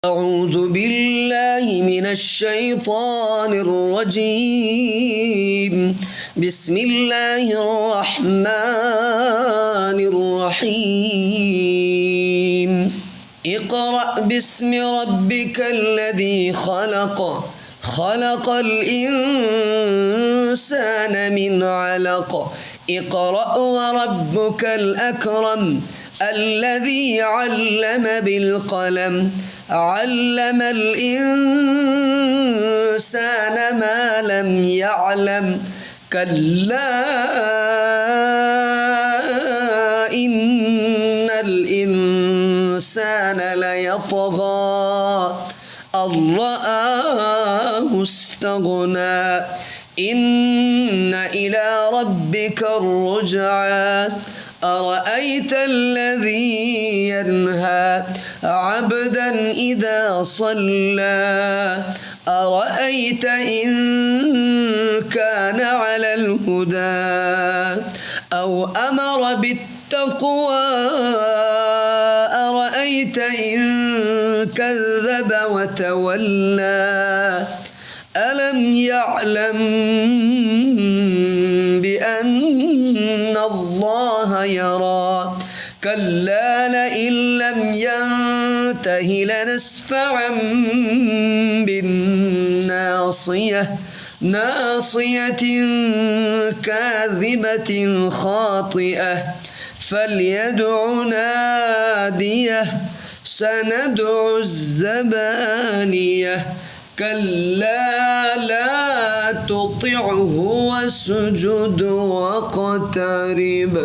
أعوذ بالله من الشيطان الرجيم. بسم الله الرحمن الرحيم. اقرأ باسم ربك الذي خلق، خلق الإنسان من علق. اقرأ وربك الأكرم الذي علم بالقلم، علم الإنسان ما لم يعلم. كلا إن الإنسان ليطغى أن رآه استغنى. إن إلى ربك الرجعى. أرأيت الذي ينهى عبدا إذا صلى، أرأيت إن كان على الهدى أو أمر بالتقوى، أرأيت إن كذب وتولى. ألم يعلم بأن الله يرى. كلا لئن لم ينته لنسفعا بالناصية، ناصية كاذبة خاطئة. فليدع ناديه، سندع الزبانية. كلا لا تطعه واسجد واقترب.